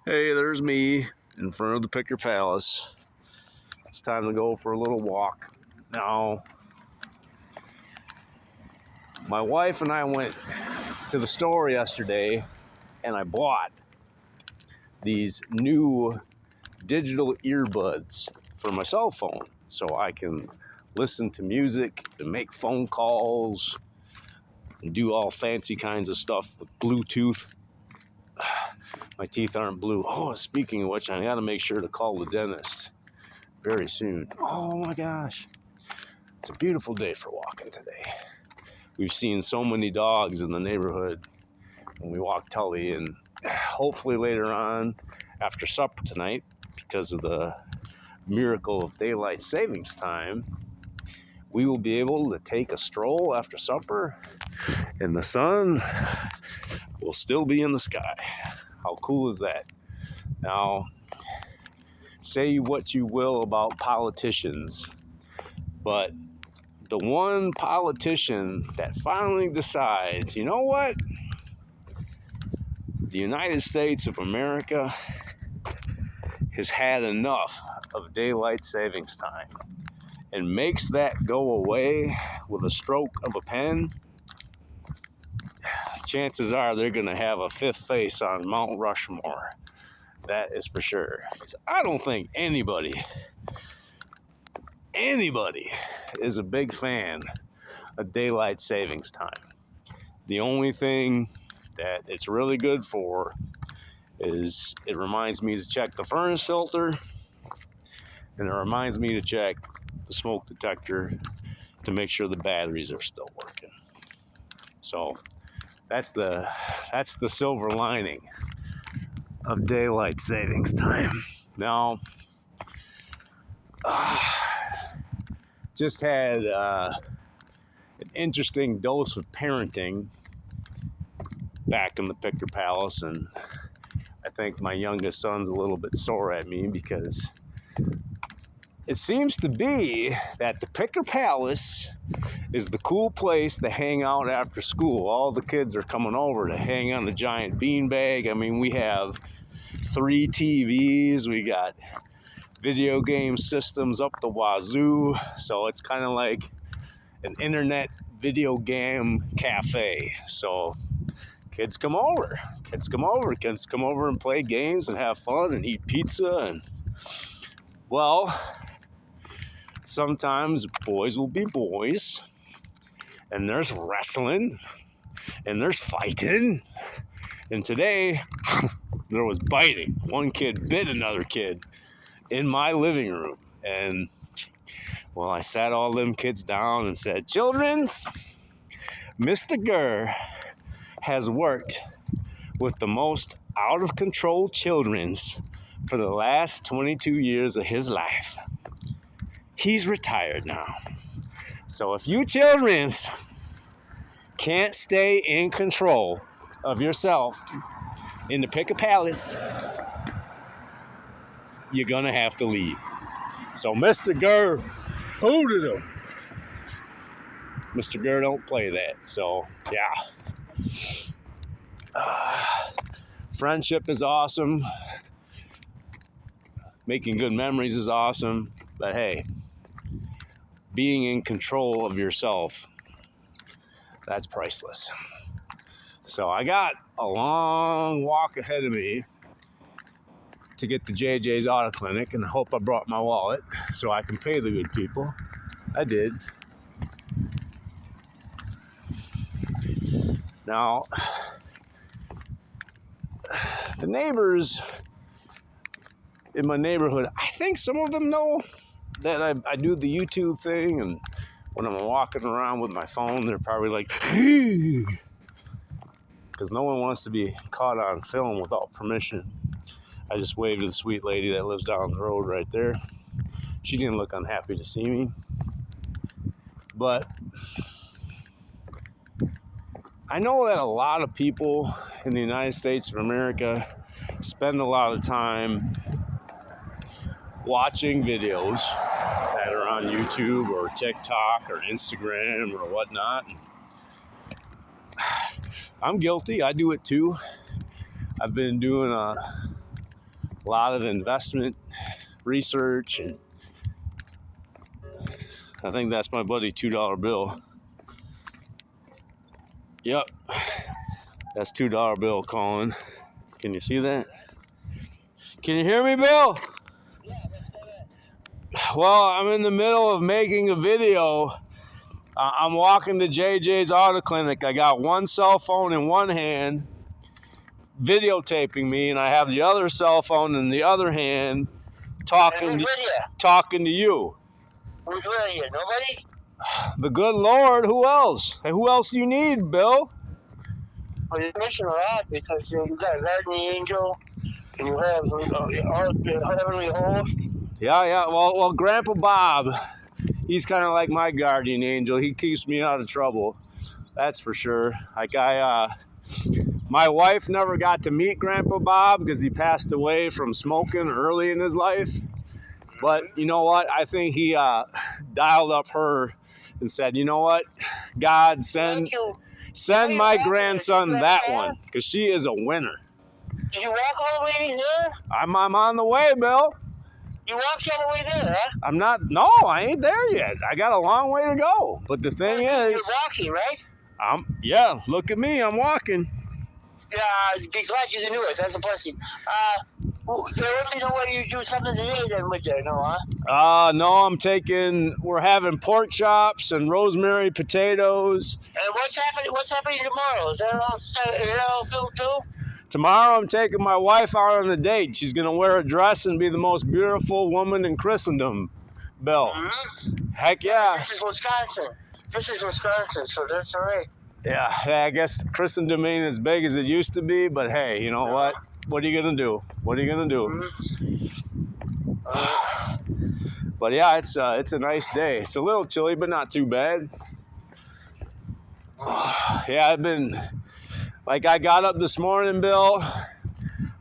Hey, there's me in front of the Picker Palace. It's time to go for a little walk. Now, my wife and I went to the store yesterday and I bought these new digital earbuds for my cell phone so I can listen to music and make phone calls and do all fancy kinds of stuff with Bluetooth. My teeth aren't blue. Oh, speaking of which, I gotta make sure to call the dentist very soon. Oh my gosh. It's a beautiful day for walking today. We've seen so many dogs in the neighborhood when we walk Tully, and hopefully later on after supper tonight, because of the miracle of daylight savings time, we will be able to take a stroll after supper and the sun will still be in the sky. How cool is that? Now, say what you will about politicians, but the one politician that finally decides, you know what? The United States of America has had enough of daylight savings time and makes that go away with a stroke of a pen, chances are they're going to have a fifth face on Mount Rushmore. That is for sure. 'Cause I don't think anybody is a big fan of daylight savings time. The only thing that it's really good for is it reminds me to check the furnace filter, and it reminds me to check the smoke detector to make sure the batteries are still working. So that's the silver lining of daylight savings time. Now, just had an interesting dose of parenting back in the Picker Palace, and I think my youngest son's a little bit sore at me because it seems to be that the Picker Palace is the cool place to hang out after school. All the kids are coming over to hang on the giant beanbag. I mean, we have 3 TVs, we got video game systems up the wazoo, so it's kind of like an internet video game cafe. So kids come over and play games and have fun and eat pizza. And well, sometimes boys will be boys, and there's wrestling and there's fighting, and today there was biting. One kid bit another kid in my living room, and well, I sat all them kids down and said, "Children's, Mrgrrr has worked with the most out of control children's for the last 22 years of his life. He's retired now. So if you children's can't stay in control of yourself in the Picker Palace, you're gonna have to leave." So Mrgrrr booted him. Mrgrrr don't play that. So yeah. Friendship is awesome. Making good memories is awesome. But hey, being in control of yourself, that's priceless. So I got a long walk ahead of me to get to JJ's Auto Clinic, and I hope I brought my wallet so I can pay the good people. I did. Now, the neighbors in my neighborhood, I think some of them know that I do the YouTube thing, and when I'm walking around with my phone, they're probably like, because no one wants to be caught on film without permission. I just waved to the sweet lady that lives down the road right there. She didn't look unhappy to see me. But I know that a lot of people in the United States of America spend a lot of time watching videos that are on YouTube or TikTok or Instagram or whatnot. I'm guilty. I do it too. I've been doing a a lot of investment research, and I think that's my buddy $2 bill. Yep, that's $2 bill calling. Can you see that? Can you hear me, Bill? Yeah, let's go there. Well, I'm in the middle of making a video. I'm walking to JJ's auto clinic. I got one cell phone in one hand videotaping me, and I have the other cell phone in the other hand talking to you. Who's with you? Nobody? The good Lord. Who else? Hey, who else do you need, Bill? Well, you're missing a lot because you got a guardian angel and you have all the heavenly host. Yeah. Well, Grandpa Bob, he's kind of like my guardian angel. He keeps me out of trouble. That's for sure. Like my wife never got to meet Grandpa Bob because he passed away from smoking early in his life. But you know what? I think he dialed up her and said, you know what? God, send my grandson that one, because she is a winner. Did you walk all the way there? I'm on the way, Bill. You walked all the way there, huh? No, I ain't there yet. I got a long way to go. But the thing is, you're walking, right? Yeah, look at me, I'm walking. Yeah, be glad you can do it. That's a blessing. There would be no way you do something today then, would there? No, huh? No, we're having pork chops and rosemary potatoes. And what's happening tomorrow? Is that all filled too? Tomorrow I'm taking my wife out on a date. She's going to wear a dress and be the most beautiful woman in Christendom, Bill. Mm-hmm. Heck yeah. This is Wisconsin, so that's all right. Yeah, I guess Christendom ain't as big as it used to be, but hey, you know what? What are you going to do? Mm-hmm. But yeah, it's a nice day. It's a little chilly, but not too bad. Yeah, I got up this morning, Bill.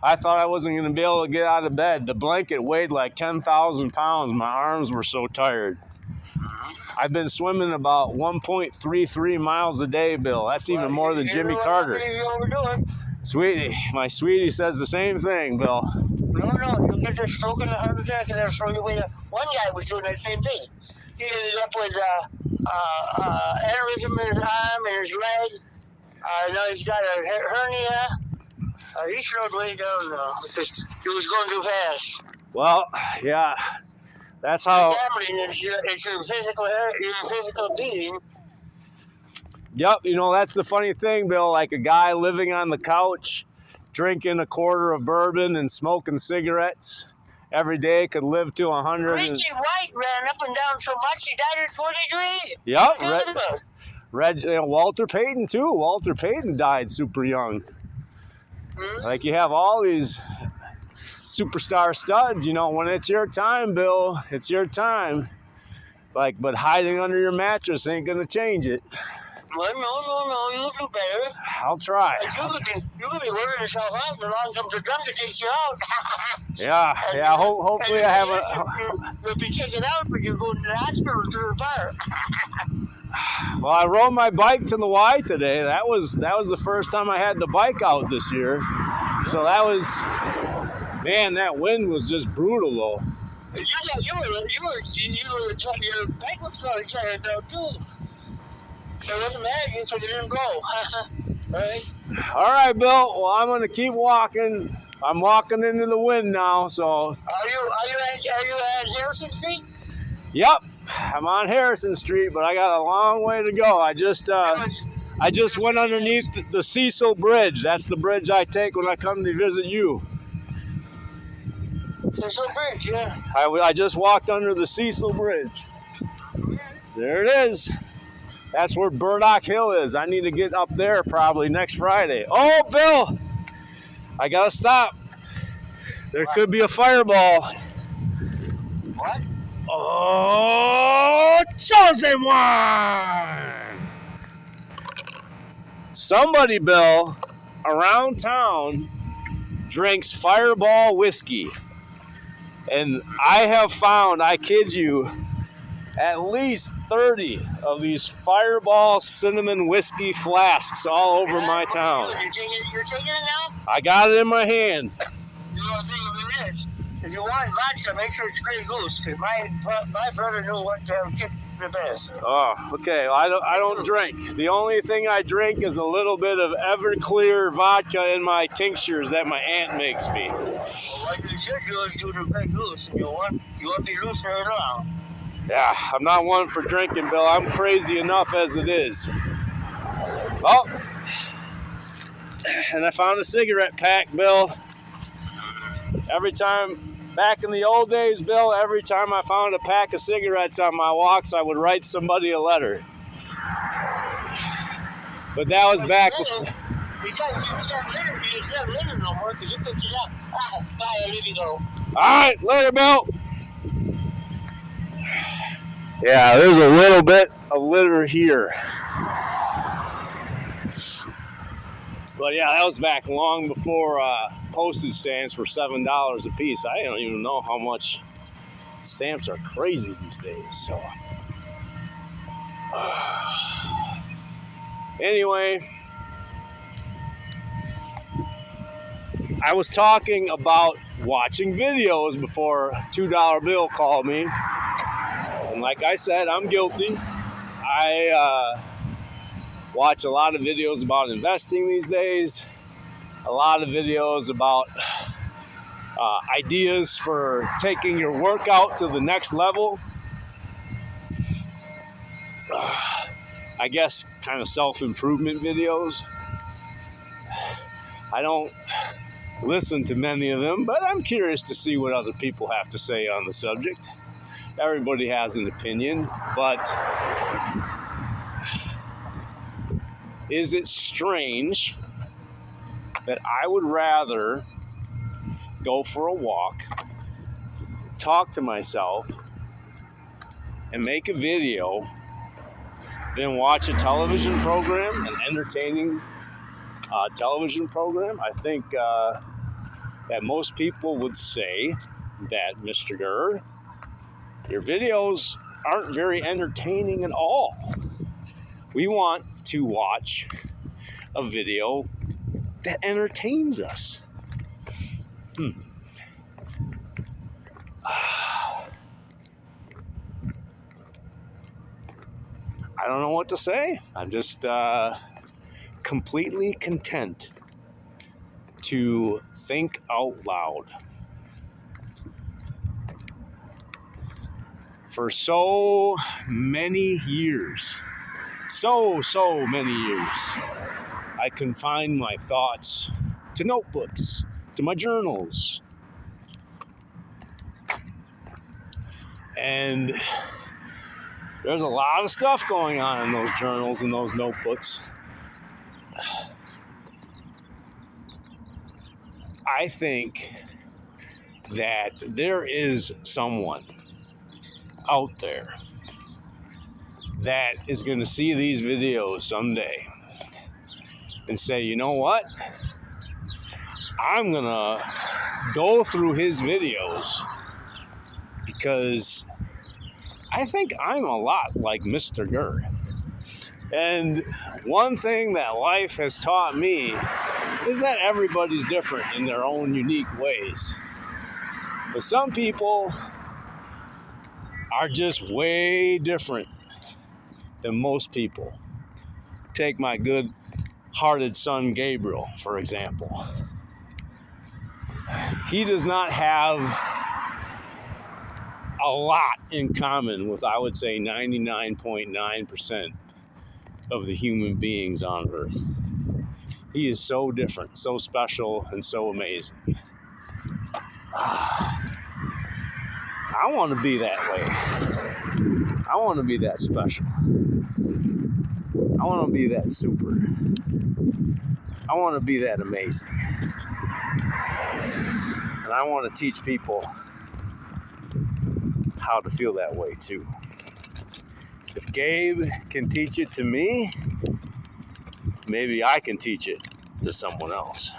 I thought I wasn't going to be able to get out of bed. The blanket weighed like 10,000 pounds. My arms were so tired. I've been swimming about 1.33 miles a day, Bill. That's even more than Jimmy Carter. My sweetie says the same thing, Bill. No, you'll get the stroke and the heart attack and they'll throw you away. One guy was doing that same thing. He ended up with aneurysm in his arm and his leg. Now he's got a hernia. He slowed way down now because he was going too fast. Well, yeah. That's how. It's your physical being. Yep, that's the funny thing, Bill. Like a guy living on the couch, drinking a quarter of bourbon and smoking cigarettes every day could live to 100. Richie White ran up and down so much he died at 43. Yep, Walter Payton too. Walter Payton died super young. Mm-hmm. Like you have all these superstar studs, when it's your time, Bill, it's your time. But hiding under your mattress ain't gonna change it. Well, no, you'll do better. I'll try. You could be wearing yourself out, and along comes a drunk to take you out. Yeah. Hopefully I have You'll be taken out, but you're going to the hospital to the fire. Well, I rode my bike to the Y today. That was the first time I had the bike out this year. So that was. Man, that wind was just brutal, though. Your bike was starting to tear down, too. It wasn't mad at you, so you didn't go. Right? All right, Bill. Well, I'm going to keep walking. I'm walking into the wind now, so. Are you at Harrison Street? Yep. I'm on Harrison Street, but I got a long way to go. I just went underneath the Cecil Bridge. That's the bridge I take when I come to visit you. Cecil Bridge, yeah. I just walked under the Cecil Bridge. There it is. That's where Burdock Hill is. I need to get up there probably next Friday. Oh, Bill! I gotta stop. There could be a fireball. What? Oh, chosen one! Somebody, Bill, around town drinks Fireball whiskey. And I have found, I kid you, at least 30 of these Fireball cinnamon whiskey flasks all over my town. You're taking it now? I got it in my hand. You only thing of it is, if you want vodka, make sure it's Grey Goose, because my brother knew what to kick the best. Oh, okay. Well, I don't drink. The only thing I drink is a little bit of Everclear vodka in my tinctures that my aunt makes me. Well, what you should do is do the Grey Goose, and you won't be losing it around. Yeah, I'm not one for drinking, Bill. I'm crazy enough as it is. Oh, and I found a cigarette pack, Bill. Every time, back in the old days, Bill, every time I found a pack of cigarettes on my walks, I would write somebody a letter. But that was back before. You can't litter no more, because you picked it up. Bye, I'll leave you go. All right, later, Bill. Yeah, there's a little bit of litter here. But yeah, that was back long before postage stamps were $7 a piece. I don't even know how much stamps are crazy these days. So, anyway, I was talking about watching videos before $2 Bill called me. And like I said, I'm guilty. I watch a lot of videos about investing these days, a lot of videos about ideas for taking your workout to the next level. I guess kind of self-improvement videos. I don't listen to many of them, but I'm curious to see what other people have to say on the subject. Everybody has an opinion, but is it strange that I would rather go for a walk, talk to myself, and make a video than watch a television program, an entertaining television program? I think that most people would say that, Mr. Mrgrrr, your videos aren't very entertaining at all. We want to watch a video that entertains us. I don't know what to say. I'm just completely content to think out loud. For so many years, so many years, I confined my thoughts to notebooks, to my journals. And there's a lot of stuff going on in those journals and those notebooks. I think that there is someone out there that is going to see these videos someday and say, you know what? I'm going to go through his videos because I think I'm a lot like Mr. Mrgrrr. And one thing that life has taught me is that everybody's different in their own unique ways. But some people are just way different than most people. Take my good-hearted son Gabriel, for example. He does not have a lot in common with, I would say, 99.9% of the human beings on Earth. He is so different, so special, and so amazing. I want to be that way. I want to be that special. I want to be that super. I want to be that amazing. And I want to teach people how to feel that way too. If Gabe can teach it to me, maybe I can teach it to someone else.